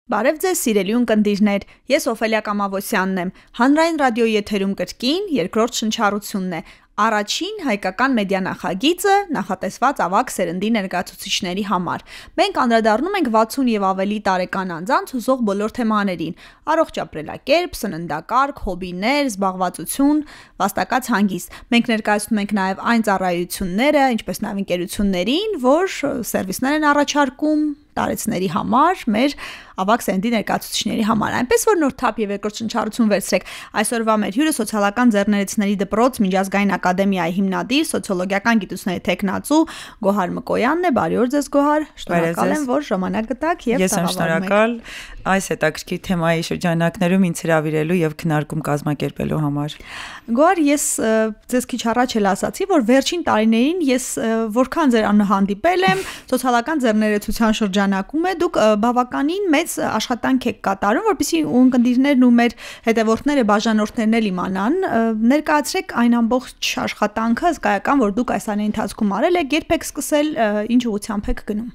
Բարև ձեզ սիրելի ունկնդիրներ, ես Օֆելիա Կամավոսյանն եմ, հանրային ռադիոյի եթերում կրկին երկրորդ շնչառությունն է, առաջին հայկական մեդիա նախագիծը նախատեսված ավագ սերնդի ներկայացուցիչների համար։ Մենք անդրադառնում ենք 60 եւ ավելի տարեկան անձանց հուզող բոլոր թեմաներին՝ առողջ ապրելակերպ, սննդակարգ, հոբիներ, զբաղվածություն, վաստակած հանգիստ։ Մենք ներկայացնում ենք նաեւ այն ծառայությունները, ինչպես նաեւ ընկերություններին, որ սերվիսներ են առաջարկում տարեցների համար, մեր ավագ սերնդի ներկայացուցիչների համար։ Այնպես որ նոր թափ եւ երկրորդ շնչառություն վերցրեք։ Այսօրվա մեր հյուրը սոցիալական ձեռներեցների դպրոց Միջազգային ակադեմիայի հիմնադիր, սոցիոլոգիական գիտությունների թեկնածու Գոհար Մկոյանն է։ Բարի օր ձեզ Գոհար։ Շնորհակալ եմ, որ ժամանակ գտաք եւ Ես եմ շնորհակալ այս հետաքրքիր թեմայի շրջանակներում ինձ հրավիրելու եւ քննարկում կազմակերպելու համար։ Գոհար, ես ձեզ քիչ առաջ էլ ասացի, որ վերջին տարիներին ես որքան ձեր հանդիպել եմ սոցիալական ձեռներեցության շրջանակում դուք բավականին մեծ աշխատանք եք կատարում, որպեսզի ունկնդիրներն ու մեր հետևորդները, բաժանորդներն էլ իմանան, ներկայացրեք այն ամբողջ աշխատանքը հսկայական, որ դուք այս ամենի ընթացքում արել եք, երբ եք սկսել, ինչ ուղղությամբ եք գնում։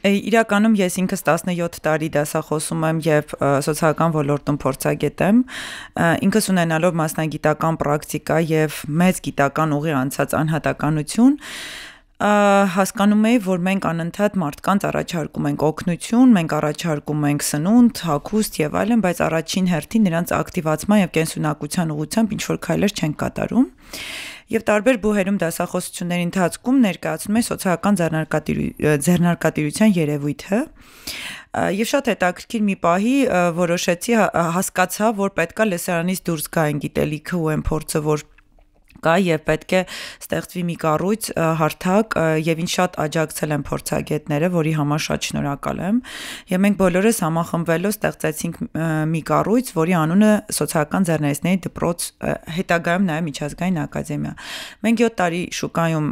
Իրականում ես ինքս 17 տարի դասախոսում եմ եւ սոցիալական ոլորտում փորձագետ եմ, ինքս ունենալով մասնագիտական պրակտիկա եւ մեծ գիտական ուղի անցած անհատականություն, հասկանում էի, որ մենք անընդհատ մարդկանց առաջարկում ենք օգնություն, մենք առաջարկում ենք սնունդ, հագուստ եւ այլն, բայց առաջին հերթին նրանց ակտիվացման եւ կենսունակության ուղղությամբ ինչ որ քայլեր չեն կատարում։ Եվ տարբեր բուհերում դասախոսությունների ընթացքում ներկայացնում է սոցիալական ձեռնարկատիրության երևույթը։ Եվ շատ հետաքրքիր մի պահի որոշեցի, հասկացա, որ պետքա լեսարանից դուրս գա այն գիտելիքը ու այն փորձը, որ կա եւ պետք է ստեղծվի մի կառույց հարթակ եւ ինձ շատ աջակցել են փորձագետները, որի համար շատ շնորհակալ եմ։ Եվ մենք բոլորս համախմբվելով ստեղծեցինք մի կառույց, որի անունը Սոցիալական ձեռներեցների դպրոց, հետագայում նաեւ Միջազգային ակադեմիա։ Մենք 7 տարի շուկայում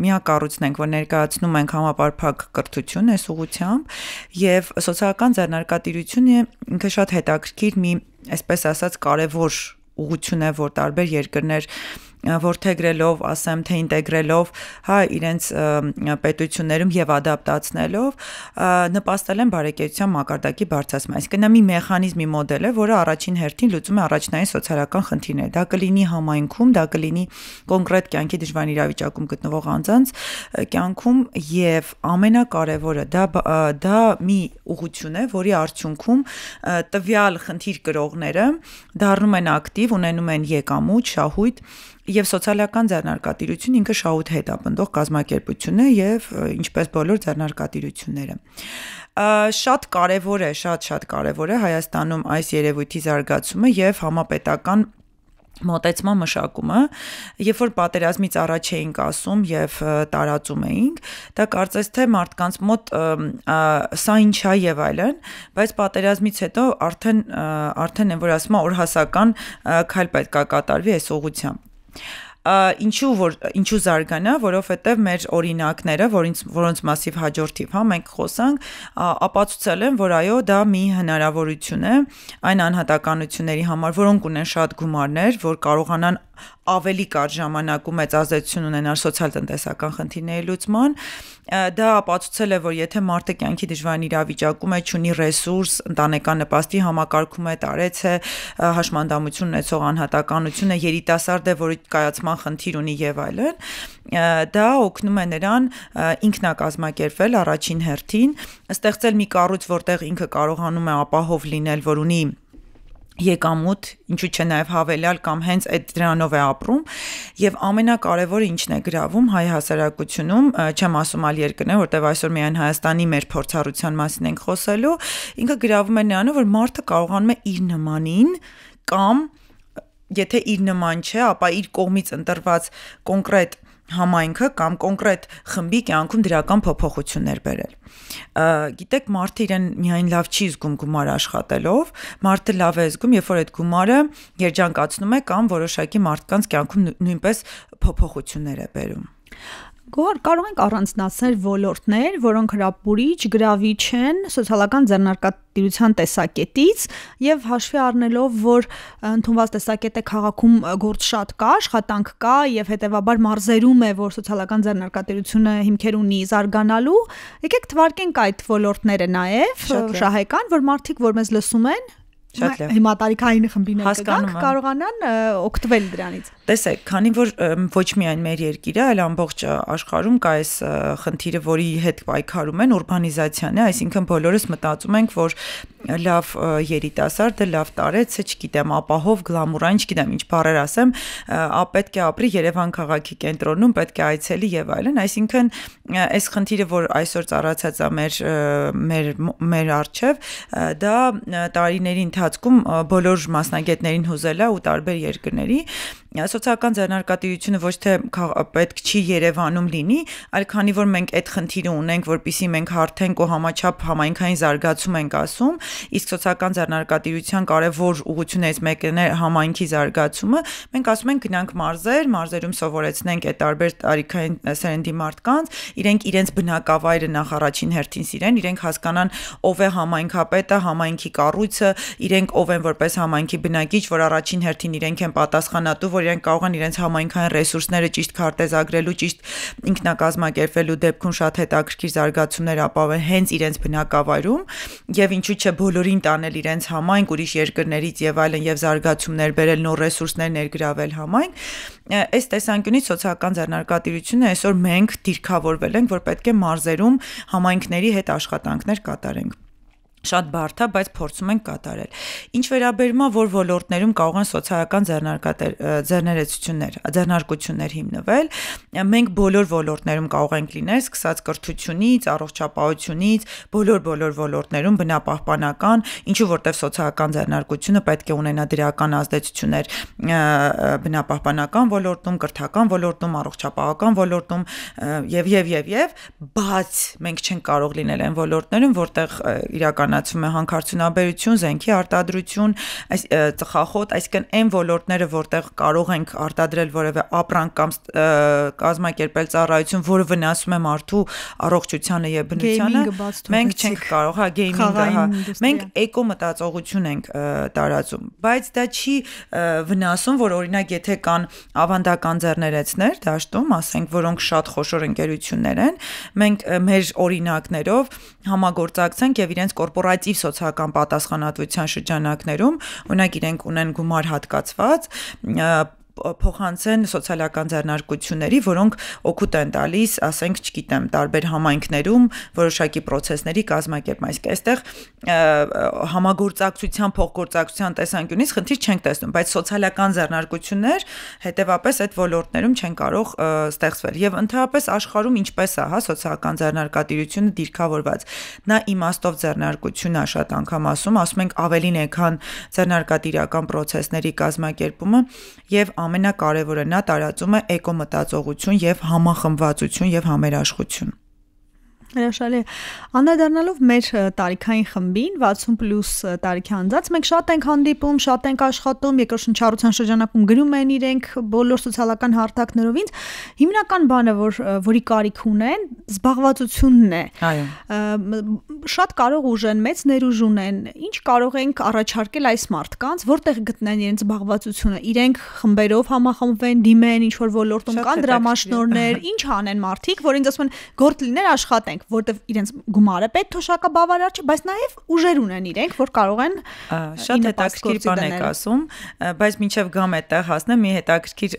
միակ կառույցն ենք, որ ներկայացնում ենք համապարփակ կրթություն այս ուղղությամբ, եւ սոցիալական ձեռնարկատիրությունը ինքը շատ հետաքրքիր մի, այսպես ասած, կարևոր ուղղություն է, որ տարբեր երկրներ որդեգրելով, ասեմ թե ինտեգրելով, իրենց պետություններում եւ ադապտացնելով նպաստել են բարեկեցության մակարդակի բարձրացման։ Այսինքն մի մեխանիզմի մոդել է, որը առաջին հերթին լուծում է առաջնային սոցիալական խնդիրները։ Դա կլինի համայնքում, դա կլինի կոնկրետ կյանքի դժվար իրավիճակում գտնվող անձանց կյանքում եւ ամենակարևորը դա մի ուղղություն է, որի արդյունքում տվյալ խնդիր կրողները դառնում են ակտիվ, ունենում են եկամուտ, շահույթ եւ սոցիալական ձեռնարկատիրություն ինքը շահույթ հետապնդող կազմակերպություն է եւ ինչպես բոլոր ձեռնարկատիրությունները։ Շատ կարեւոր է, շատ կարեւոր է Հայաստանում այս երևույթի զարգացումը եւ համապետական մոտեցման մշակումը, երբ որ պատերազմից առաջ էինք ասում եւ տարածում էինք, դա կարծես թե մարդկանց մոտ սա ինչ է եւ այլն, բայց պատերազմից հետո արդեն են որ ասում են օրհասական քայլ պետք է կատարվի այս ուղղությամբ։ Ինչու զարգանա, որովհետև մեր օրինակները, որոնց մասիվ հաջորդիվ մենք խոսանք, ապացուցել են, որ այո, դա մի հնարավորություն է այն անհատականությունների համար, որոնք ունեն շատ գումարներ, որ կարողանան ավելի կարճ ժամանակում մեծ ազդեցություն ունենալ սոցիալ-տնտեսական խնդիրների լուծման, դա ապացուցել է, որ եթե մարդը կյանքի դժվար իրավիճակում է, չունի ռեսուրս, ընտանեկան նպաստի համակարգում է, տարեց է, հաշմանդամություն ունեցող անհատականություն է, երիտասարդ է, որի կայացման խնդիր ունի եւ այլն, դա օգնում է նրան ինքնակազմակերպվել առաջին հերթին, ստեղծել մի կառույց, որտեղ ինքը կարողանում է ապահով լինել, որ ունի եկամուտ, ինչու՞ չէ նաև հավելյալ կամ հենց այդ դրանով է ապրում եւ ամենակարևորը ինչն է գրավում հայ հասարակությունում, չեմ ասում այլ երկրներ, որտեղ այսօր միայն Հայաստանի մեր փորձառության մասին ենք խոսելու, ինքը գրավում է նրանով, որ մարդը կարողանում է իր նմանին կամ եթե իր նման չէ, ապա իր կողմից ընտրված կոնկրետ համայնքը կամ կոնկրետ խմբի կյանքում դրական փոփոխություններ բերել։ Գիտեք, մարդը իրեն միայն լավ չի զգում գումար աշխատելով, մարդը լավ է զգում, երբ որ այդ գումարը երջանկացնում է կամ որոշակի մարդկանց կյանքում նույնպես փոփոխություններ է բերում։ Կարող ենք առանձնացնել ոլորտներ, որոնք հրապուրիչ, գրավիչ են սոցիալական ձեռնարկատիրության տեսակետից եւ հաշվի առնելով, որ ընդունված տեսակետը քաղաքում գործ շատ կա, աշխատանք կա եւ հետեւաբար մարզերում է, որ սոցիալական ձեռնարկատիրությունը հիմքեր ունի զարգանալու, եկեք թվարկենք այդ ոլորտները նաեւ, շահեկան, որ մարդիկ, որ մեզ լսում են, հիմա տարիքային խմբին կգանք, կարողանան օգտվել դրանից։ Տեսեք, քանի որ ոչ միայն մեր երկիրը, այլ ամբողջ աշխարհում կա այս խնդիրը, որի հետ պայքարում են, ուրբանիզացիան է, այսինքն բոլորս մտածում ենք, որ լավ երիտասարդը, լավ տարեցը, չգիտեմ, ապահով, գլամուրային, չգիտեմ, ինչ բառեր ասեմ, պետք է ապրի Երևան քաղաքի կենտրոնում, պետք է այցելի եւ այլն, այսինքն այս խնդիրը, որ այսօր ծառացած է մեր առջև, դա տարիների ընթացքում բոլոր մասնագետներին հուզել է ու տարբեր երկրների սոցիալական ձեռնարկատիրությունը ոչ թե պետք չի Երևանում լինի, այլ քանի որ մենք այդ խնդիրը ունենք, որպեսզի մենք հարթենք ու համաչափ համայնքային զարգացում ենք ասում, իսկ սոցիալական ձեռնարկատիրության կարևոր ուղղություններից մեկն է համայնքի զարգացումը, մենք ասում ենք գնանք մարզերում սովորեցնենք այդ տարբեր տարիքային սերնդի մարդկանց, իրենք իրենց բնակավայրը նախ առաջին հերթին սիրեն, իրենք հասկանան ով է համայնքապետը, համայնքի կառույցը, իրենք ով են որպես համայնքի բնակիչ, որ առաջին հերթին իրենք են պատասխանատու, որ իրենք կարող են իրենց համայնքային ռեսուրսները ճիշտ քարտեզագրելու, ճիշտ ինքնակազմակերպվելու դեպքում շատ հետաքրքիր զարգացումներ ապավեն հենց իրենց բնակավայրում եւ ինչու՞ չէ բոլորին տանել իրենց համայնք ուրիշ երկրներից եւ այլն եւ զարգացումներ բերել, նոր ռեսուրսներ ներգրավել համայնք։ Այս տեսանկյունից սոցիալական ձեռնարկատիրությունը այսօր մենք դիրքավորվել ենք, որ պետք է մարզերում համայնքների հետ աշխատանքներ կատարենք։ Շատ բարդ է, բայց փորձում ենք կատարել։ Ինչ վերաբերում է, որ ոլորտներում կարող են սոցիալական ձեռնարկություններ հիմնվել, մենք բոլոր ոլորտներում կարող ենք լինել, սկսած կրթությունից, առողջապահությունից, բոլոր ոլորտներում բնապահպանական, ինչու որտեղ սոցիալական ձեռնարկությունը պետք է ունենա դրական ազդեցություններ բնապահպանական ոլորտում, կրթական ոլորտում, առողջապահական ոլորտում եւ, բայց մենք չենք կարող լինել այն ոլորտներում, որտեղ իրականացվում է հանքարդյունաբերություն, զենքի արտադրություն, ծխախոտ, այսինքն այն ոլորտները, որտեղ կարող ենք արտադրել որևէ ապրանք կամ կազմակերպել ծառայություն, որը վնասում է մարդու առողջությանը եւ բնությանը, մենք չենք կարող, գեյմինգը, մենք էկո մտածողություն ենք տարածում, բայց դա չի վնասում, որ օրինակ եթե կան ավանդական ձեռներեցներ դաշտում, ասենք, որոնք շատ խոշոր ընկերություններ են, մենք մեր օրինակներով համագործակցենք եւ իրենց կորպորատիվ սոցիալական պատասխանատվության շրջանակներում, օրինակ իրենք ունեն գումար հատկացված, փոխանցեն սոցիալական ձեռնարկությունների, որոնք օգուտ են տալիս, ասենք, չգիտեմ, տարբեր համայնքներում որոշակի process-ների կազմակերպում, այսինքն այստեղ համագործակցության, փոխգործակցության տեսանկյունից խնդիր չենք տեսնում, բայց սոցիալական ձեռնարկություններ հետեւապես այդ ոլորտներում չեն կարող ստեղծվել եւ ընդհանրապես աշխարհում ինչպես է, սոցիալական ձեռնարկատիրությունը դիրքավորված։ Նա իմաստով ձեռնարկություն է շատ անգամ ասում ենք ավելին է, քան ձեռնարկատիրական process-ների կազմակերպումը եւ ամենակարևորը նա տարածում է էկո մտածողություն եւ համախմբվածություն եւ համերաշխություն։ Հրաշալի է։ Անդրադառնալով մեր տարիքային խմբին 60+ տարիքի անձանց, մենք շատ ենք հանդիպում, շատ ենք աշխատում, երկրաշնչառության շրջանակում գրում են իրենք բոլոր սոցիալական հարթակներով ինձ։ Հիմնական բանը, որի կարիք ունեն, զբաղվածությունն է։ Այո։ Շատ կարող ուժեն, մեծ ներուժ ունեն։ Ինչ կարող ենք առաջարկել այս մարդկանց, որտեղ գտնեն իրենց զբաղվածությունը, իրենք խմբերով համախմբվեն, դիմեն ինչ որ ոլորտում կան դրամաշնորհներ, ինչ անեն մարդիկ, որ ինձ ասում են գործ լիներ աշխատենք, որտեղ իրենց գումարը պետք թոշակը բավարար չէ, բայց նաև ուժեր ունեն իրենք, որ կարող են շատ հետաքրքիր բան եք ասում, բայց մինչև գամ այդտեղ հասնեմ, մի հետաքրքիր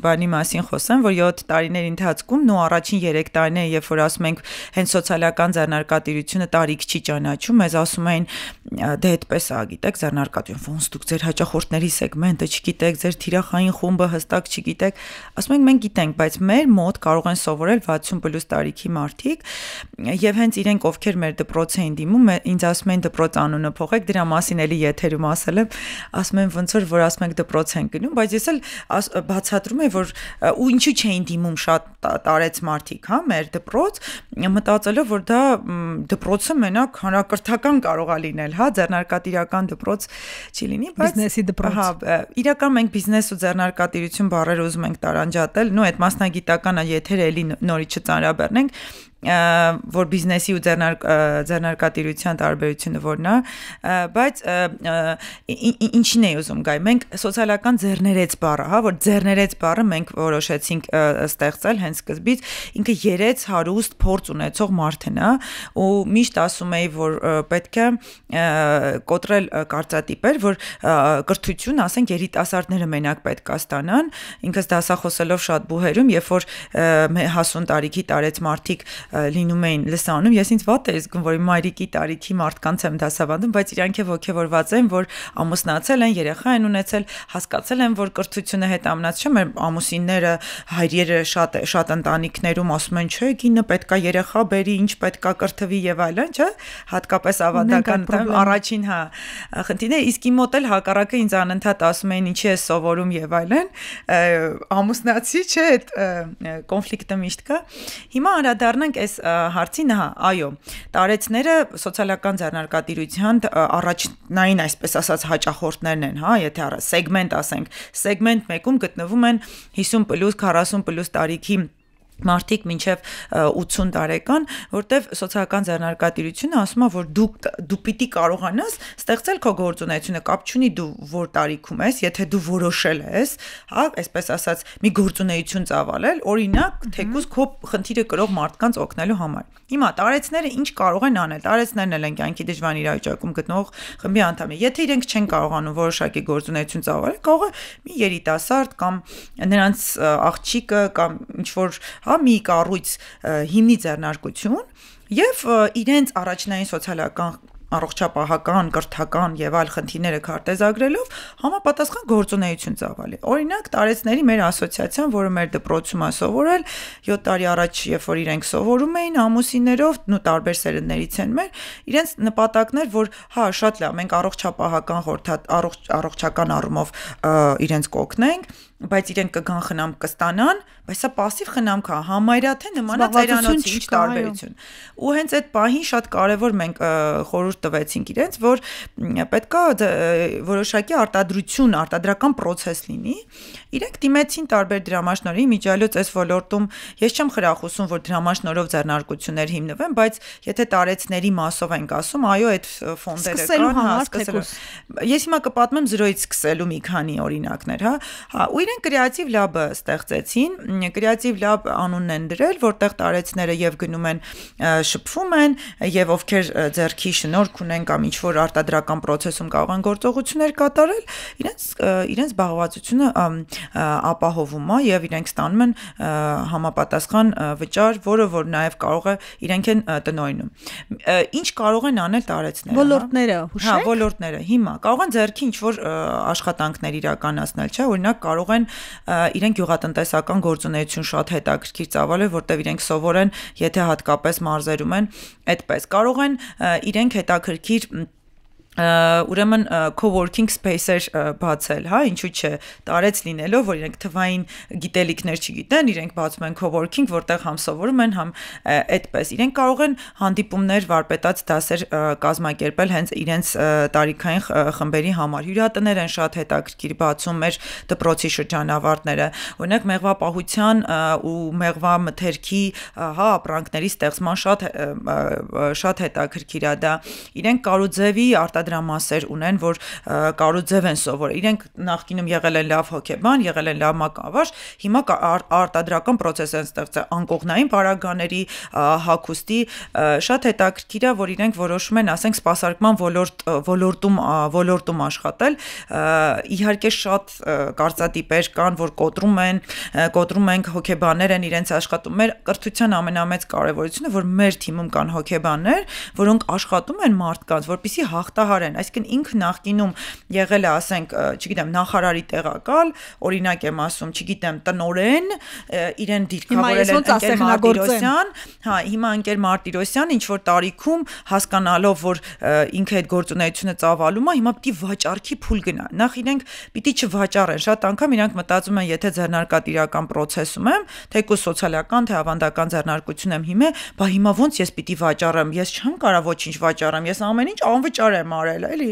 բանի մասին խոսեմ, որ 7 տարիների ընթացքում նո առաջին 3 տարիները, երբ որ ասում ենք հենց սոցիալական ձեռնարկատիրությունը տարիք չի ճանաչում, մեզ ասում էին դե այդպես է, գիտեք, ձեռնարկատիրություն, ոնց դուք ձեր հաճախորդների սեգմենտը չգիտեք, ձեր թիրախային խումբը հստակ չգիտեք, ասում ենք մենք գիտենք, բայց մեր մոտ կարող են սովորել 60+ տարիքի մարդիկ եւ հենց իրենք ովքեր մեր դպրոց էին դիմում, ինձ ասում են դպրոց անունը փոխեք, դրա մասին էլի եթերում ասել եմ, ասում են ոնց որ ասում եք դպրոց են գնում, բայց ես էլ բացատրում եմ, որ ու ինչու չէին դիմում շատ տարեց մարդիկ, հա, մեր դպրոց, մտածելով, որ դա դպրոցը մենակ հանրակրթական կարող է լինել, հա, ձեռնարկատիրական դպրոց չի լինի, բայց բիզնեսի դպրոց։ Հա, իրական մենք բիզնես ու ձեռնարկատիրություն բառերը ուզում ենք տարանջատել, նո այդ մասնագիտականը եթերը էլի նորից չծանրաբեռնենք, որ բիզնեսի ու ձեռնարկատիրության տարբերությունը որն է, բայց ինչին է ուզում գայ, մենք սոցիալական ձեռներեց բառը, հա, որ ձեռներեց բառը մենք որոշեցինք ստեղծել հենց սկզբից, ինքը երեց հարուստ փորձ ունեցող մարդն է, ու միշտ ասում էի, որ պետք է կոտրել կարծատիպեր, որ կրթություն, ասենք, երիտասարդները մենակ պետք է ստանան, ինքս դասախոսելով շատ բուհերում, երբ որ հասուն տարիքի տարեց մարդիկ լինում էին լսանում, ես ինձ վատ էի զգում, որ իմ մայրիկի տարիքի մարդկանց եմ դասավանդում, բայց իրանք է ոգևորված են, որ ամուսնացել են, երեխա են ունեցել, հասկացել են, որ կրթությունը հետամնաց չէ, մեր ամուսինները, հայրերը շատ ընտանիքներում ասում են, չէ, կինը պետքա երեխա բերի, ինչ պետքա կրթվի եւ այլն, չէ, հատկապես ավանդական առաջին, հա, խնդիրն է, իսկ իմ մոտ էլ հակառակը ինձ անընդհատ ասում էին, ինչի է սովորում եւ այլն, ամուսնացի, չէ, այդ կոնֆլիկտը միշտ կա։ Հիմա անդրադառնանք այս հարցին, հա, այո, տարեցները սոցիալական ձեռնարկատիրության առաջնային, այսպես ասած, հաճախորդներն են, հա, եթե սեգմենտ ասենք, սեգմենտ 1-ում գտնվում են 50+, 40+ տարիքի մարդիկ մինչև 80 տարեկան, որտեվ սոցիալական ձեռնարկատիրությունը ասում է, որ դու պիտի կարողանաս ստեղծել քո գործունեությունը, կապ չունի դու որ տարիքում ես, եթե դու որոշել ես, հա, այսպես ասած, մի գործունեություն ծավալել, օրինակ, թեկուզ քո խնդիրը կրող մարդկանց օգնելու համար։ Հիմա տարեցները ինչ կարող են անել, տարեցներն էլ են կյանքի դժվար իրավիճակում գտնող խմբի անդամներ։ Եթե իրենք չեն կարողանում որոշակի գործունեություն ծավալել, կարող է մի երիտասարդ կամ նրանց աղջիկը կամ ինչ որ հա մի կառույց հիմնի ձեռնարկություն եւ իրենց առաջնային սոցիալական առողջապահական, կրթական եւ այլ խնդիրները քարտեզագրելով համապատասխան գործունեություն ծավալի։ Օրինակ, տարեցների մեր ասոցիացիան, որը մեր դպրոցում է սովորել 7 տարի առաջ, երբ որ իրենք սովորում էին ամուսիններով, ու տարբեր սերնդներից են մեր, իրենց նպատակն էր, որ հա, շատ լավ, մենք առողջապահական առողջական առումով իրենց կօգնենք, բայց իրենք կգան խնամք կստանան, բայց սա пассив խնամք է, համարյա թե նմանա ծերանոցի ինչ տարբերություն։ Ու հենց այդ պահին շատ կարևոր մենք խորհուրդ տվեցինք իրենց, որ պետքա որոշակի արտադրություն, արտադրական process լինի։ Իրենք դիմեցին տարբեր դրամաշնորհի միջալոց այս ոլորտում, ես չեմ խրախուսում, որ դրամաշնորհով ձեռնարկություններ հիմնվեն, բայց եթե տարեցների մասով ենք ասում, այո, այդ ֆոնդերը կան, հա, սկսելու։ Ես հիմա կպատմեմ 0-ից սկսելու մի քանի օրինակներ, հա։ Հա, ու իրենք Creative Lab-ը ստեղծեցին, Creative Lab անունն են դրել, որտեղ տարեցները եւ գնում են շփվում են եւ ովքեր ձեռքի շնորհք ունեն կամ ինչ որ արտադրական process-ում կարող են գործողություններ կատարել, իրենց զբաղվածությունը ապահովում է եւ իրենք ստանում են համապատասխան վճար, որը որ նաեւ կարող է իրենք են տնօրինում։ Ինչ կարող են անել տարեցները։ Ոլորտները, հուշեք։ Հա, ոլորտները հիմա կարող են ձեռքի ինչ որ աշխատանքներ իրականացնել, չէ՞, օրինակ կարող են իրենք գյուղատնտեսական գործունեություն շատ հետաքրքիր ծավալել, որտեղ իրենք սովոր են, եթե հատկապես մարզերում են, այդպես կարող են իրենք հետաքրքիր ուրեմն co-working space-եր բացել, հա, ինչու՞ չէ, տարեց լինելով, որ իրենք թվային գիտելիքներ չգիտեն, իրենք բացում են co-working, որտեղ համ սովորում են, համ այդպես։ Իրենք կարող են հանդիպումներ, վարպետաց դասեր կազմակերպել հենց իրենց տարիքային խմբերի համար։ Հյուրատներ են շատ հետաքրքիր բացում մեր դպրոցի շրջանավարտները։ Օրինակ մեղվապահության ու մեղվամթերքի, հա, ապրանքների ստեղծման շատ հետաքրքիր է դա։ Իրենք Կարուձևի դրամասեր ունեն, որ Կարուձև են սովորել։ Իրենք նախկինում եղել են լավ հոգեբան, եղել են լավ մակավար, հիմա արտադրական process են ստեղծել անկողնային պարագաների, հագուստի, շատ հետաքրքիր է, որ իրենք որոշում են, ասենք, սպասարկման ոլորտում աշխատել։ Իհարկե շատ կարծատիպեր կան, որ կոտրում ենք հոգեբաններ են իրենց աշխատում։ Մեր կրթության ամենամեծ կարևորությունը, որ մեր թիմում կան հոգեբաններ, որոնք աշխատում են մարդկանց, որպեսզի հաղթահարեն ղեկավար են, այսինքն ինքը նախկինում եղել է, ասենք, չգիտեմ, նախարարի տեղակալ, օրինակ եմ ասում, չգիտեմ, տնօրեն, իրեն դիրքավորել են ընկեր Մարտիրոսյան, հա, հիմա ընկեր Մարտիրոսյան ինչ որ տարիքում հասկանալով, որ ինքը այդ գործունեությունը ծավալում է, հիմա պիտի վաճառքի փուլ գնա։ Նախ իրենք պիտի չվաճառեն, շատ անգամ իրանք մտածում են, եթե ձեռնարկատիրական process-ում եմ, թեկուզ սոցիալական, թե ավանդական ձեռնարկություն եմ հիմա, բա հիմա ոնց ես պիտի վաճառեմ, ես չեմ կարող ոչինչ վաճառեմ, ես ամեն ինչ անվճար եմ արել, էլի։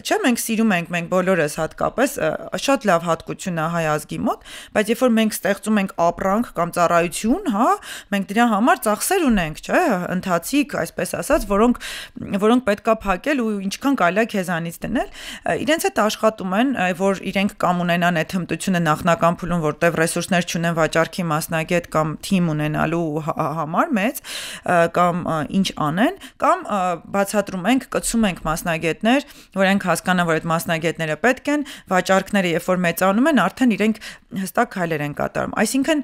Չէ, մենք սիրում ենք, մենք բոլորս հատկապես շատ լավ հատկություն է հայ ազգի մոտ, բայց երբ որ մենք ստեղծում ենք ապրանք կամ ծառայություն, հա, մենք դրա համար ծախսեր ունենք, չէ, ընթացիկ, այսպես ասած, որոնք պետքա փակել ու ինչքան կարելի է քեզանից դնել, իրենց հետ աշխատում են, որ իրենք կամ ունենան այդ հմտությունը նախնական փուլում, որտեղ ռեսուրսներ չունեն վաճառքի մասնագետ կամ թիմ ունենալու համար մեծ, կամ ինչ անեն, կամ բացատրում ենք, կցում ենք մասնագետներ, որոնք հասկանան, որ այդ մասնագետները պետք են, վաճառքները երբ որ մեծանում են, արդեն իրենք հստակ քայլեր են կատարում։ Այսինքն,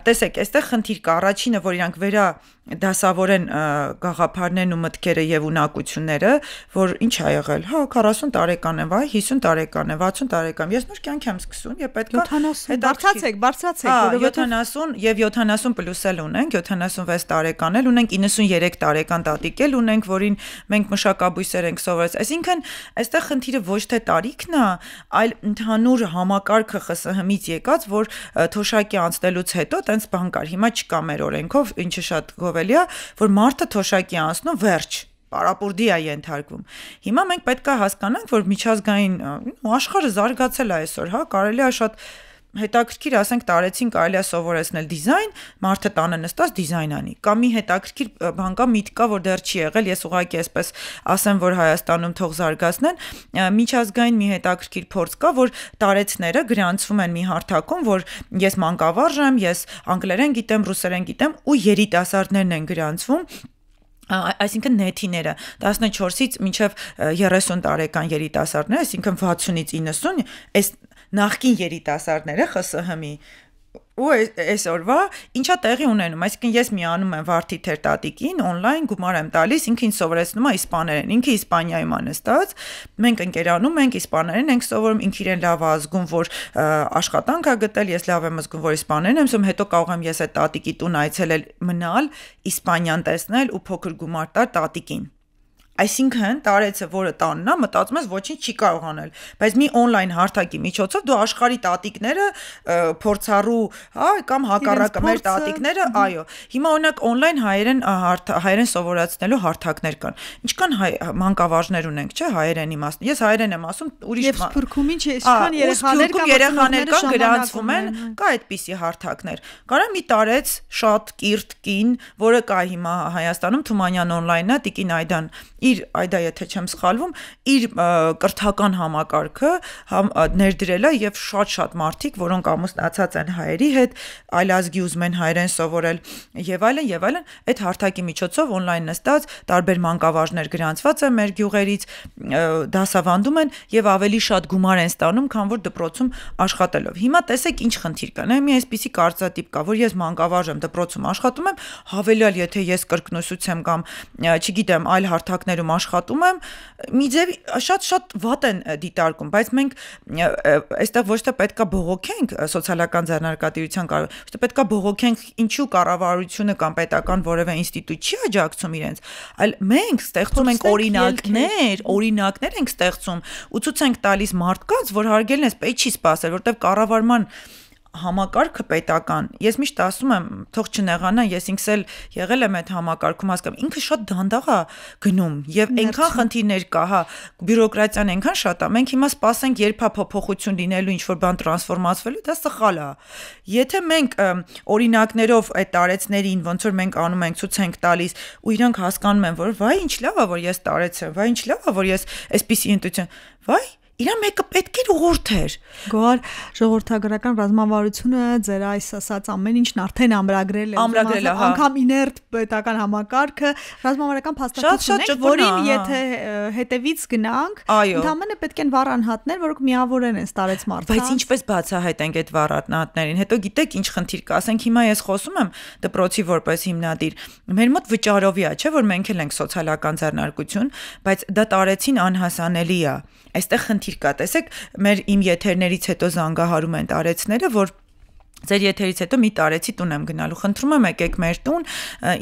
տեսեք, այստեղ խնդիր կա, առաջինը, որ իրանք վերա դասավորեն գաղափարներն ու մտքերը եւ ունակությունները, որ ինչ ա եղել, հա 40 տարեկան եմ, վայ 50 տարեկան եմ, 60 տարեկան, ես նոր կյանք եմ սկսում եւ պետքա 70 բարձրացեք, որովհետեւ 70 եւ 70 պլյուս էլ ունենք, 76 տարեկան էլ ունենք, 93 տարեկան տատիկ էլ ունենք, որին մենք մշակաբույսեր ենք սովորած։ Այսինքն, այստեղ խնդիրը ոչ թե տարիքն է, այլ ընդհանուր համակարգը ԽՍՀՄ-ից եկած, որ թոշակի անցնելուց հետո տենց բան կար։ Հիմա չկա մեր օրենքով, ինչը շատ գովելի է, որ մարդը թոշակի անցնում վերջ պարապուրդի է ենթարկվում։ Հիմա մենք պետք է հասկանանք, որ միջազգային աշխարհը զարգացել է այսօր, հա, կարելի է շատ հետաքրքիր, ասենք, տարեցին կարելի է սովորեցնել դիզայն, մարդը տանը նստած դիզայն անի։ Կամ մի հետաքրքիր բան կա, միտք կա, որ դեռ չի եղել, ես ուղղակի այսպես ասեմ, որ Հայաստանում թող զարգացնեն, միջազգային մի հետաքրքիր փորձ կա, որ տարեցները գրանցվում են մի հարթակում, որ ես մանկավարժ եմ, ես անգլերեն գիտեմ, ռուսերեն գիտեմ, ու երիտասարդներն են գրանցվում, այսինքն նեթիները 14-ից մինչև 30 տարեկան երիտասարդներ, այսինքն 60-ից 90, այս նախկին երիտասարդները ԽՍՀՄ-ի ու այսօրվա ինչա տեղի ունենում, այսինքն ես միանում եմ Վարդի թեր տատիկին on-line գումար եմ տալիս, ինքը ինձ սովորեցնում է իսպաներեն, ինքը Իսպանիայում է նստած, մենք ընկերանում ենք, իսպաներեն ենք սովորում, ինքը իրեն լավ է ազգում, որ աշխատանք է գտել, ես լավ եմ զգում, որ իսպաներեն եմ սովորում, հետո կարող եմ ես այդ տատիկի տուն այցելել, մնալ, Իսպանիան տեսնել ու փոքր գումար տալ տատիկին։ Այսինքն տարեցը, որը տանն է, մտածում ես ոչինչ չի կարող անել, բայց մի on-line հարթակի միջոցով դու աշխարհի տատիկները փորձառու, հա, կամ հակառակը մեր տատիկները, այո։ Հիմա օրինակ on-line հայերեն սովորացնելու հարթակներ կան։ Ինչքան մանկավարժներ ունենք, չէ, հայերենի մասն։ Ես հայերեն եմ ասում, ուրիշ Եվ Սփյուռքում ինչքան երեխաներ կան գրանցվում են, կա այդպիսի հարթակներ։ Կարա մի տարեց շատ կիրթ կին, որը կա հիմա Հայաստանում, Թումանյան on-line-ը, Տիկին Այդան իր այդա եթե չեմ սխալվում, իր կրթական համակարգը ներդրել է եւ շատ մարդիկ, որոնք ամուսնացած են հայերի հետ, այլազգի ուզում են հայերեն սովորել եւ այլն, այդ հարթակի միջոցով on-line նստած տարբեր մանկավարժներ գրանցված են մեր գյուղերից, դասավանդում են եւ ավելի շատ գումար են ստանում, քան որ դպրոցում աշխատելով։ Հիմա տեսեք ինչ խնդիր կա, մի այսպիսի կարծրատիպ կա, որ ես մանկավարժ եմ, դպրոցում աշխատում եմ, հավելյալ եթե ես կրկնուսույց եմ կամ չգիտեմ, այլ հարթակներում աշխատում եմ, մի ձևի շատ վատ են դիտարկում, բայց մենք այստեղ ոչ թե պետքա բողոքենք սոցիալական ձեռնարկատիրության կարող, ոչ թե պետքա բողոքենք ինչու կառավարությունը կամ պետական որևէ ինստիտուտ չի աջակցում իրենց, այլ մենք ստեղծում ենք օրինակներ ենք ստեղծում ու ցույց ենք տալիս մարդկանց, որ հարգելն էս պետք չի սпасել, որտեղ կառավարման համակարգը պետական, ես միշտ ասում եմ, թող չնեղանա, ես ինքս էլ եղել եմ այդ համակարգում հասկանում, ինքը շատ դանդաղ է գնում եւ այնքան խնդիրներ կա, հա, բյուրոկրատիան այնքան շատ է, մենք հիմա սպասենք երբ է փոփոխություն լինելու, ինչ որ բան տրանսֆորմացվելու, դա սխալ է։ Եթե մենք օրինակներով այդ տարեցներին, ոնց որ մենք անում ենք, ցույց ենք տալիս ու իրանք հասկանում են, որ վայ ինչ լավ է, որ ես տարեց եմ, վայ ինչ լավ է, որ ես այսպիսի ինտուիցիա, վայ Իրա մեկը պետք էր ուղղորդեր։ Գոհար ժողովրդագրական ռազմավարությունը ձեր այս ասած ամեն ինչն արդեն ամրագրել է։ Անգամ իներտ պետական համակարգը ռազմավարական փաստաթուղթ ունենք, որին եթե հետևից գնանք, ընդհանրապես պետք են վառ անհատներ, որոնք միավորեն են ստարեց մարդկանց։ Բայց ինչպես բացահայտենք այդ վառ անհատներին։ Հետո գիտեք ինչ խնդիր կա, ասենք հիմա ես խոսում եմ դպրոցի որպես հիմնադիր։ Մեր մոտ վճարովի է, չէ՞ որ մենք էլ ենք սոցիալական ձեռնարկություն, բայց դա տարեցին անհասանելի է։ Այստեղ խնդիր կա, տեսեք, իմ եթերներից հետո զանգահարում են տարեցները, որ Ձեր եթերից հետո մի տարեցի տուն եմ գնալու։ Խնդրում եմ եկեք մեր տուն,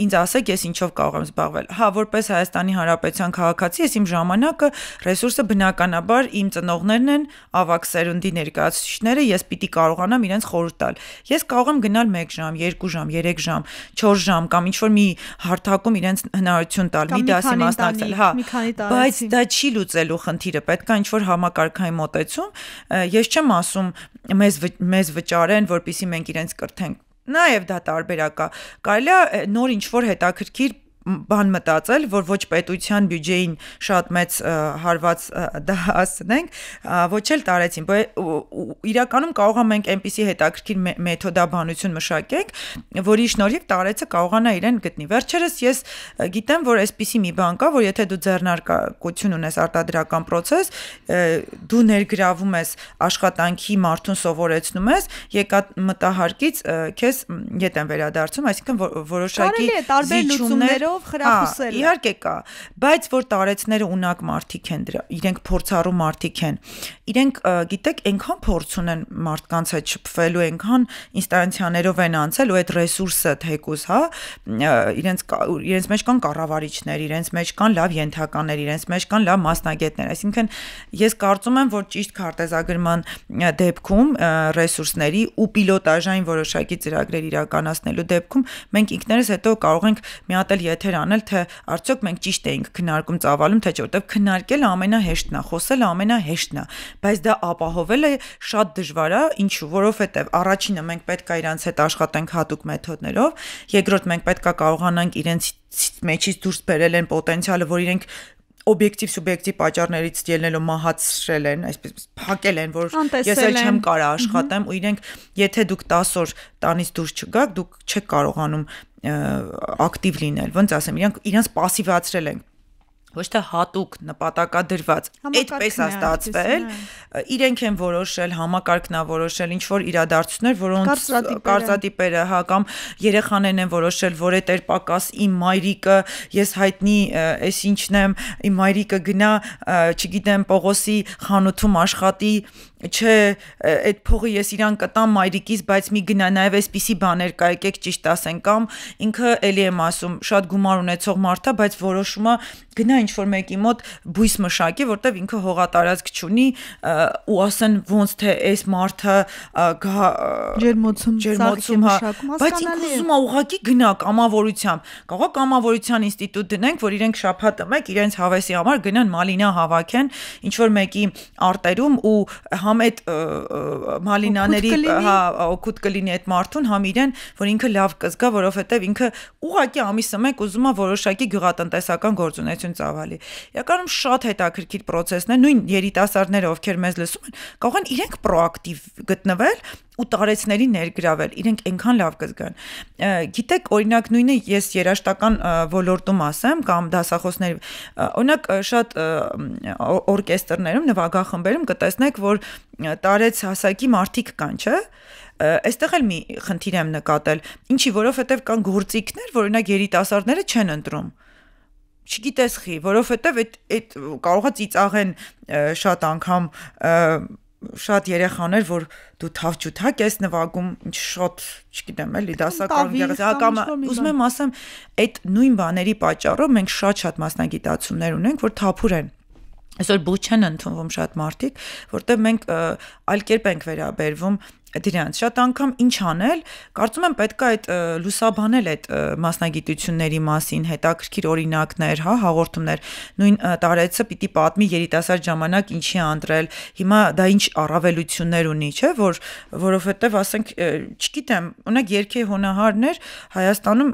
ինձ ասեք ես ինչով կարող եմ զբաղվել։ Հա, որպես Հայաստանի Հանրապետության քաղաքացի, ես իմ ժամանակը, ռեսուրսը բնականաբար իմ ծնողներն են, ավագ սերունդի ներկայացուցիչները, ես պիտի կարողանամ իրենց խորհուրդ տալ։ Ես կարող եմ գնալ 1 ժամ, 2 ժամ, 3 ժամ, 4 ժամ կամ ինչ որ մի հարթակում իրենց հնարավորություն տալ, մի դասի մասնակցել, հա։ Բայց դա չի լուծելու խնդիրը, պետք է ինչ որ համակարգային մոտեցում։ Ես չեմ ասում մեզ վճարեն, որպեսզի մենք իրենց կրթենք։ Նաև դա տարբերակ է։ Կարելի է նոր ինչ-որ հետաքրքիր բան մտածել, որ ոչ պետության բյուջեին շատ մեծ հարված դա ասենք, ոչ էլ տարեցին։ Իրականում կարող ենք այնպիսի հետաքրքիր մեթոդաբանություն մշակենք, որի շնորհիվ տարեցը կարողանա իրեն գտնի։ Վերջերս ես գիտեմ, որ այսպիսի մի բան կա, որ եթե դու ձեռնարկություն ունես արտադրական process, դու ներգրավում ես աշխատանքի մարդուն սովորեցնում ես, եկած մտահարկից քեզ ետ են վերադարձում, այսինքն որոշակի զիջումներ խրախուսել։ Իհարկե կա, բայց որ տարեցները ունակ մարդիկ են դրա, իրենք փորձառու մարդիկ են։ Իրենք գիտեք, այնքան փորձ ունեն մարդկանց հետ շփվելու, այնքան ինստանցիաներով են անցել ու այդ ռեսուրսը թեկուզ, հա, իրենց մեջ կան կառավարիչներ, իրենց մեջ կան լավ ենթականներ, իրենց մեջ կան լավ մասնագետներ։ Այսինքն ես կարծում եմ, որ ճիշտ քարտեզագրման դեպքում ռեսուրսների ու պիլոտաժային որոշակի ծրագրեր իրականացնելու դեպքում մենք ինքներս հետո կարող ենք մի հատ էլ եթեր անել, թե արդյոք մենք ճիշտ էինք քննարկում ծավալում, թե չէ, որտեղ քննարկելը ամենահեշտն է, խոսելը ամենահեշտն է, բայց դա ապահովելը շատ դժվար է, ինչու, որովհետև առաջինը մենք պետք է իրանց հետ աշխատենք հատուկ մեթոդներով, երկրորդ մենք պետք է կարողանանք իրենց մեջից դուրս բերել են պոտենցիալը, որ իրենք օբյեկտիվ սուբյեկտիվ պատճառներից ելնելով մահացրել են, այսպես փակել են, որ ես էլ չեմ կարա աշխատեմ ու իրենք եթե դուք 10 օր տանից դուրս չգաք, դուք չեք կարողանում ակտիվ լինել, ոնց ասեմ, իրենց пассивացրել են ոչ թե հատուկ նպատակադրված այդպես է ստացվել իրենք են որոշել համակարգն է որոշել ինչ որ իրադարձություններ որոնց կարծրատիպերը հա կամ երեխաներն են որոշել որ այդ էր պակաս իմ մայրիկը ես հայտնի էս ինչն եմ իմ մայրիկը գնա չգիտեմ Պողոսի խանութում աշխատի չէ այդ փողը ես իրան կտամ մայրիկից բայց մի գնա նաև այսպիսի բաներ կա եկեք ճիշտ ասենք կամ ինքը էլի եմ ասում շատ գումար ունեցող մարդ է բայց որոշում է գնա ինչ որ մեկի մոտ բույս մշակի որտեվ ինքը հողատարածք չունի ու ասեն ոնց թե այս մարդը գա ջերմոցում հա բայց ինքը ուզում է ուղղակի գնա կամավորությամբ կարող կամավորության ինստիտուտ դնենք որ իրենք շաբաթը մեկ իրենց հավեսի համար գնան մալինա հավաքեն ինչ որ մեկի արտերում ու համ այդ մալինաների հա օգուտ կլինի այդ մարդուն համ իրեն որ ինքը լավ կզգա որովհետև ինքը ուղղակի ամիսը մեկ ուզում է որոշակի գյուղատնտեսական գործունեություն ծավալի իրականում շատ հետաքրքիր process-ներ նույն երիտասարդները ովքեր մեզ լսում են կարող են իրենք պրոակտիվ գտնվել ու տարեցների ներգրավել իրենք այնքան լավ կզգան գիտեք օրինակ նույնը ես երաժշտական ոլորտում ասեմ կամ դասախոսների օրինակ շատ օրկեստրներում նվագախմբերում կտեսնեք որ տարեց հասակի մարդիկ կան չէ այստեղ էլ մի խնդիր եմ նկատել ինչի որովհետև կան գործիքներ որ օրինակ երիտասարդները չեն ընտրում չգիտես խի որովհետև այդ կարող է ծիծաղեն շատ անգամ շատ երեխաներ որ դու թավջութակ ես նվագում ինչ շատ չգիտեմ էլի դասական կամ ուզում եմ ասեմ այդ նույն բաների պատճառով մենք շատ մասնագիտացումներ ունենք որ թափուր են այսօր բուժ չեն ընդունվում շատ մարդիկ որտեղ մենք այլ կերպ ենք վերաբերվում դրանց շատ անգամ ինչ անել կարծում եմ պետք է այդ լուսաբանել այդ մասնագիտությունների մասին հետաքրքիր օրինակներ հա հաղորդումներ նույն տարեցը պիտի պատմի երիտասարդ ժամանակ ինչի անդրել հիմա դա ինչ առավելություններ ունի չէ որովհետև ասենք չգիտեմ օրինակ երկե հոնահարներ Հայաստանում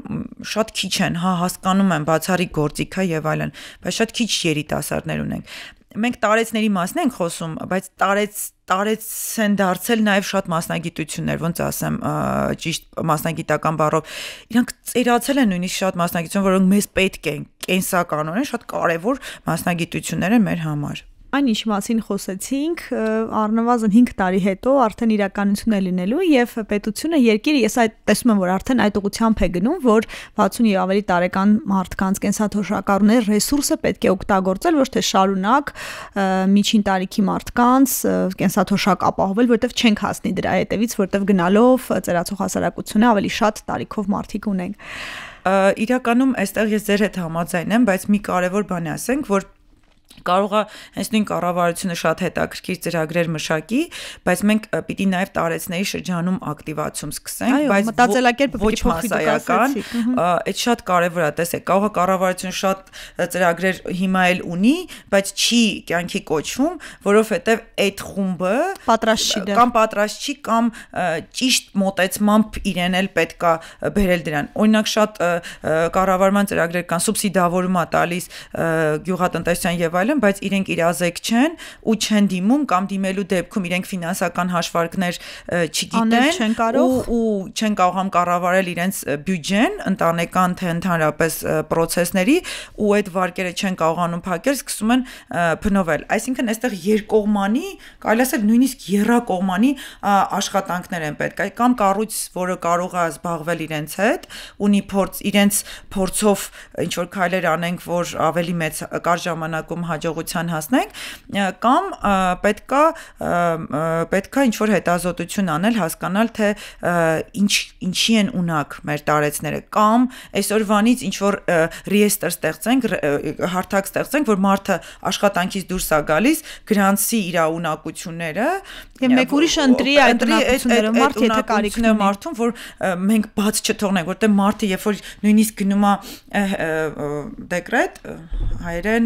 շատ քիչ են հա հասկանում են բացառիկ գործիքա եւ այլն բայց շատ քիչ երիտասարդներ ունենք մենք տարեցների մասն ենք խոսում, բայց տարեց են դարձել նաև շատ մասնագիտություններ, ոնց ասեմ, ճիշտ մասնագիտական բառով, իրանք ծերացել են նույնիսկ շատ մասնագիտություն, որոնք մեզ պետք են, կենսականորեն շատ կարևոր մասնագիտություններ են մեր համար։ Այն ինչ մասին խոսեցինք, առնվազն 5 տարի հետո արդեն իրականություն է լինելու եւ պետությունը երկիրը ես այդ տեսնում եմ, որ արդեն այդ ուղղությամբ է գնում, որ 60 եւ ավելի տարեկան մարդկանց կենսաթոշակառուների ռեսուրսը պետք է օգտագործել, ոչ թե շարունակ միջին տարիքի մարդկանց կենսաթոշակ ապահովել, որտեվ չենք հասնի դրա հետևից, որտեվ գնալով ծերացող հասարակությունը ավելի շատ տարիքով մարդիկ ունենք։ Իրականում այստեղ ես ձեր հետ համաձայն եմ, բայց մի կարևոր բան ասենք, որ կարող է հենց նույն կառավարությունը շատ հետաքրքիր ծրագրեր մշակի, բայց մենք պիտի նաև տարեցների շրջանում ակտիվացում սկսենք, բայց մտածելակերպը ոչ մասսայական, այդ շատ կարևոր է, տեսեք, կարող է կառավարությունը շատ ծրագրեր հիմա էլ ունի, բայց չի կյանքի կոչվում, որովհետև այդ խումբը պատրաստ չի կամ ճիշտ մոտեցմամբ իրեն էլ պետքա բերել դրան։ Օրինակ շատ կառավարման ծրագրեր կան, սուբսիդավորում է տալիս գյուղատնտեսության եւ այլն, բայց իրենք իրազեկ չեն ու չեն դիմում կամ դիմելու դեպքում իրենք ֆինանսական հաշվարկներ չգիտեն ու չեն կարողam կառավարել իրենց բյուջեն, ընտանեկան թե ընդհանրապես process-ների ու այդ վարկերը չեն կարողանում փակել, սկսում են փնովել։ Այսինքն այստեղ երկկողմանի, կարելի ասել նույնիսկ եռակողմանի աշխատանքներ են պետք։ Կամ կառույց, որը կարող է զբաղվել իրենց հետ, ունի փորձ, իրենց փորձով ինչ որ քայլեր անենք, որ ավելի մեծ կարճ ժամանակում հաջողության հասնենք, կամ պետքա ինչ որ հետազոտություն անել, հասկանալ թե ինչի են ունակ մեր տարեցները, կամ այսօրվանից ինչ որ ռիեստր ստեղծենք, հարթակ ստեղծենք, որ մարդը աշխատանքից դուրս է գալիս, գրանցի իր ունակությունները, եւ մեկ ուրիշը ընտրի այդ ունակությունները, մարդը եթե կարիք ունի մարդուն, որ մենք բաց չթողնենք, որտեղ մարդը երբ որ նույնիսկ գնում է դեկրետ, հայերեն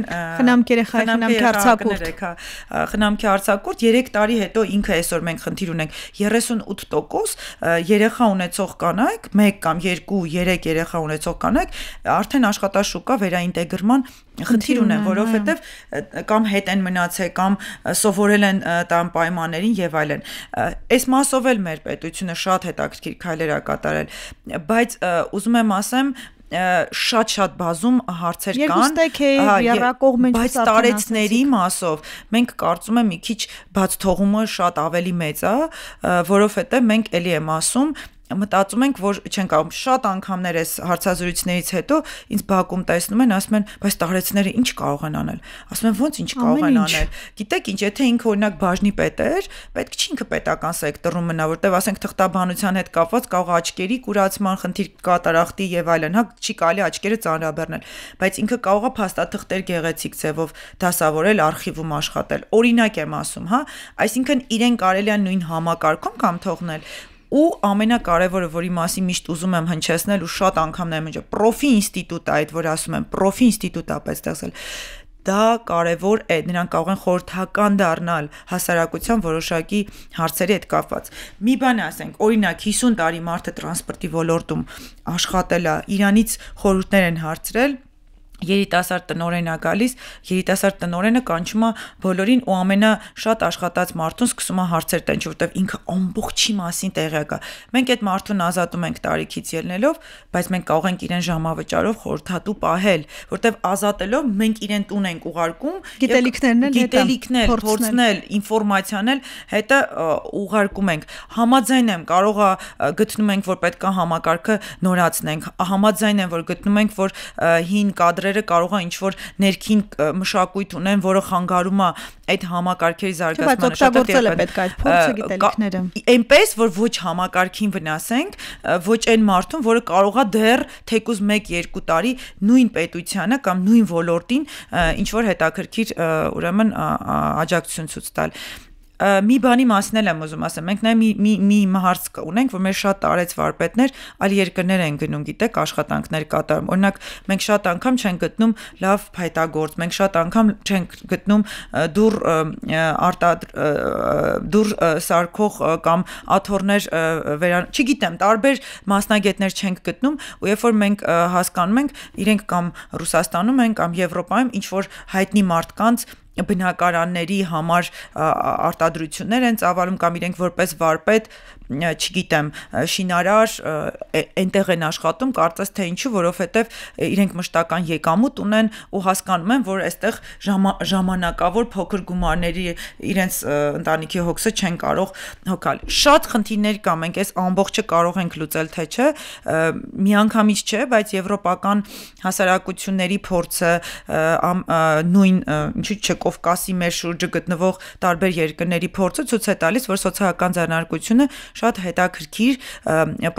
խնամքի արձակուրդ 3 տարի հետո ինքը այսօր մենք խնդիր ունենք 38% երեխա ունեցող կանայք, 1 կամ 2, 3 երեխա ունեցող կանայք արդեն աշխատաշուկա վերաինտեգրման խնդիր ունեն, որովհետև կամ հետ են մնացել, կամ սովորել են տան պայմաններին եւ այլն։ Այս մասով էլ մեր պետությունը շատ հետաքրքիր քայլեր ա կատարել, բայց ուզում եմ ասեմ շատ բազում հարցեր կան, բայց տարեցների մասով մենք կարծում եմ մի քիչ բաց թողումը շատ ավելի մեծ է, որովհետև մենք էլի եմ ասում մտածում ենք, որ չեն կարող շատ անգամներ այս հարցազրույցներից հետո ինձ բակում տեսնում են, ասում են, բայց տարեցները ինչ կարող են անել։ Ասում են, ոնց ինչ կարող են անել։ Գիտեք ինչ, եթե ինքը օրինակ բաժնի պետ էր, պետք չի ինքը պետական սեկտորում մնա, որտեվ ասենք թղթաբանության հետ կապված կարող աչքերի կուրացման խնդիր կատարախտի եւ այլն, հա, չի կարելի աչքերը ծանրաբեռնել, բայց ինքը կարող է փաստաթղթեր գեղեցիկ ձևով դասավորել, արխիվում աշխատել։ Օրինակ եմ ասում, հա, այսինքն իրեն կարելի է նույն համակարգում կամ թողնել ու ամենակարևորը, որի մասին միշտ ուզում եմ հնչեցնել ու շատ անգամներ եմ հնչել, պրոֆի ինստիտուտ է, այդ որ ասում եմ, պրոֆի ինստիտուտ է պետք ստեղծել։ Դա կարևոր է, նրանք կարող են խորհրդական դառնալ հասարակության որոշակի հարցերի հետ կապված։ Մի բան ասենք, օրինակ 50 տարի մարդը տրանսպորտի ոլորտում աշխատել է, իրանից խորհուրդներ են հարցրել, երիտասարդ տնօրեն է գալիս, երիտասարդ տնօրենը կանչում է բոլորին ու ամենաշատ աշխատած մարդուն սկսում է հարցեր տենչ, որտեվ ինքը ամբողջի մասին տեղյակ է։ Մենք այդ մարդուն ազատում ենք տարիքից ելնելով, բայց մենք կարող ենք իրեն ժամավճարով խորհրդատու պահել, որտեվ ազատելով մենք իրեն տուն ենք ուղարկում, գիտելիքներ, փորձնել, ինֆորմացիան էլ հետը ուղարկում ենք։ Համաձայն եմ, կարող է գտնում ենք, որ պետք է համակարգը նորացնենք, համաձայն եմ, որ գտնում ենք, որ հին կադրերը կարող է ինչ-որ ներքին մշակույթ ունեն, որը խանգարում է այդ համակարգերի զարգացմանը, շատ օգտագործել է պետք այդ փորձը գիտելիքները։ Այնպես, որ ոչ համակարգին վնասենք, ոչ այն մարդուն, որը կարող է դեռ թեկուզ 1-2 տարի նույն պետությանը կամ նույն ոլորտին ինչ-որ հետաքրքիր ուրեմն աջակցություն ցույց տալ։ Մի բանի մասին եմ ուզում ասեմ, մենք նաև մի հարց ունենք, որ մեր շատ տարեց վարպետներ այլ երկրներ են գնում, գիտեք, աշխատանքներ կատարում։ Օրինակ, մենք շատ անգամ չենք գտնում լավ փայտագործ, մենք շատ անգամ չենք գտնում դուր սարքող կամ աթոռներ չգիտեմ, տարբեր մասնագետներ չենք գտնում, ու երբ որ մենք հասկանում ենք, իրենք կամ Ռուսաստանում են կամ Եվրոպայում ինչ որ հայտնի մարդկանց բնակարանների համար արտադրություններ են ծավալում կամ իրենք որպես վարպետ, չգիտեմ, շինարար այնտեղ են աշխատում, կարծես թե ինչու, որովհետև իրենք մշտական եկամուտ ունեն ու հասկանում են, որ այստեղ ժամանակավոր փոքր գումարների իրենց ընտանիքի հոգսը չեն կարող հոգալ։ Շատ խնդիրներ կա, մենք այս ամբողջը կարող ենք լուծել, թե չէ, միանգամից չէ, բայց եվրոպական հասարակությունների փորձը, նույն ինչու՞ չէ Կովկասի մեր շուրջը գտնվող տարբեր երկրների փորձը ցույց է տալիս, որ սոցիալական ձեռնարկությունը շատ հետաքրքիր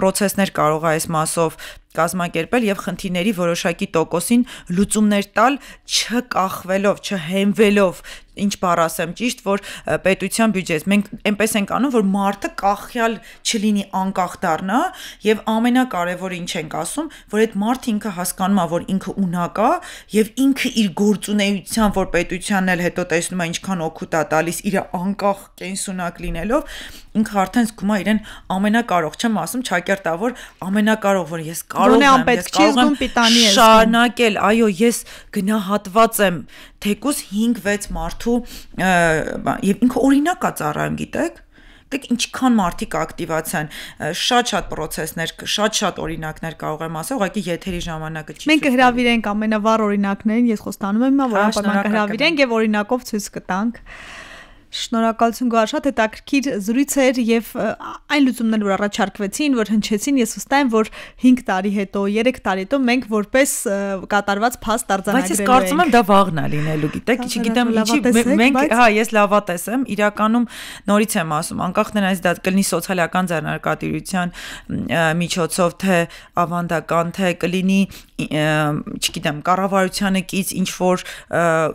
պրոցեսներ կարող է այս մասով կազմակերպել եւ խնդիրների որոշակի տոկոսին լուծումներ տալ, չկախվելով, չհենվելով, ինչ բառ ասեմ ճիշտ, որ պետության բյուջեից մենք այնպես ենք անում, որ մարդը կախյալ չլինի, անկախ դառնա եւ ամենակարևորը ինչ ենք ասում, որ այդ մարդը ինքը հասկանում է, որ ինքը ունակ է եւ ինքը իր գործունեությամբ, որ պետությանն էլ հետո տեսնում է ինչքան օգուտ է տալիս իր անկախ կենսունակ լինելով, ինքը արդեն զգում է իրեն ամենակարող, չեմ ասում ճակերտա, որ ամենակարող, որ ես կարող եմ շարունակել, այո, ես գնահատված եմ թեկուզ 5-6 մարդու եւ ինքը օրինակ է ծառայում, գիտեք, դեք ինչքան մարդիկ ակտիվացան, շատ պրոցեսներ, շատ օրինակներ կարող եմ ասել, ուղղակի եթերի ժամանակը չի։ Մենք հրավիրենք ամենավառ օրինակներին, ես խոստանում եմ, որ անպայման կհրավիրենք եւ օրինակով ցույց կտանք։ Շնորհակալություն Գոհար, շատ հետաքրքիր զրույց էր եւ այն լուծումներն որ առաջարկվեցին, որ հնչեցին, ես վստահ եմ, որ 5 տարի հետո, 3 տարի հետո մենք որպես կատարված փաստ արձանագրելու ենք։ Բայց ես կարծում եմ դա վաղն է լինելու, գիտեք, չգիտեմ ինչի մենք, հա, ես լավատես եմ, իրականում նորից եմ ասում, անկախ նրանից դա կլինի սոցիալական ձեռնարկատիրության միջոցով, թե ավանդական, թե կլինի, չգիտեմ, կառավարությանը կից ինչ որ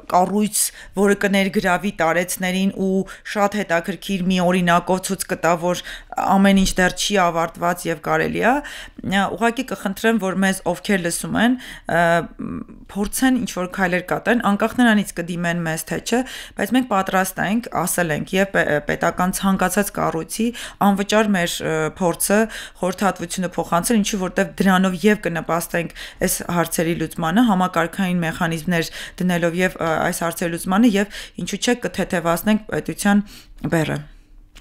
կառույց, որը կներգրավի տարեցներին ու շատ հետաքրքիր մի օրինակով ցույց կտա, որ ամեն ինչ դեռ չի ավարտված եւ կարելի է, ուղղակի կխնդրեմ, որ մեզ ովքեր լսում են, փորձեն ինչ որ քայլեր կատարեն, անկախ նրանից կդիմեն մեզ թե չէ, բայց մենք պատրաստ ենք, ասել ենք եւ պետական ցանկացած կառույցի անվճար մեր փորձը, խորհրդատվությունը փոխանցել, ինչու որտեվ դրանով եւ կնպաստենք այս հարցերի լուծմանը, համակարգային մեխանիզմներ դնելով եւ այս հարցերի լուծմանը եւ ինչու՞ չէ կթեթևացնենք պետության բեռը։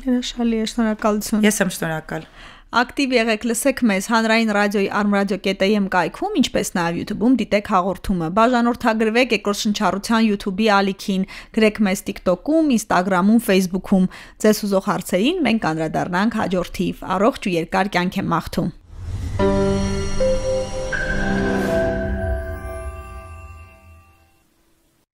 Հրաշալի է, շնորհակալություն։ Ես եմ շնորհակալ։ Ակտիվ եղեք, լսեք մեզ հանրային ռադիոյի armradio.am կայքում, ինչպես նաև YouTube-ում դիտեք հաղորդումը։ Բաժանորդագրվեք Երկրորդ շնչառության YouTube-ի ալիքին, գրեք մեզ TikTok-ում, Instagram-ում, Facebook-ում։ Ձեզ ուզող հարցերին մենք անդրադառնանք հաջորդ թիվ։ Առողջ ու երկար կյանք եմ մաղթում։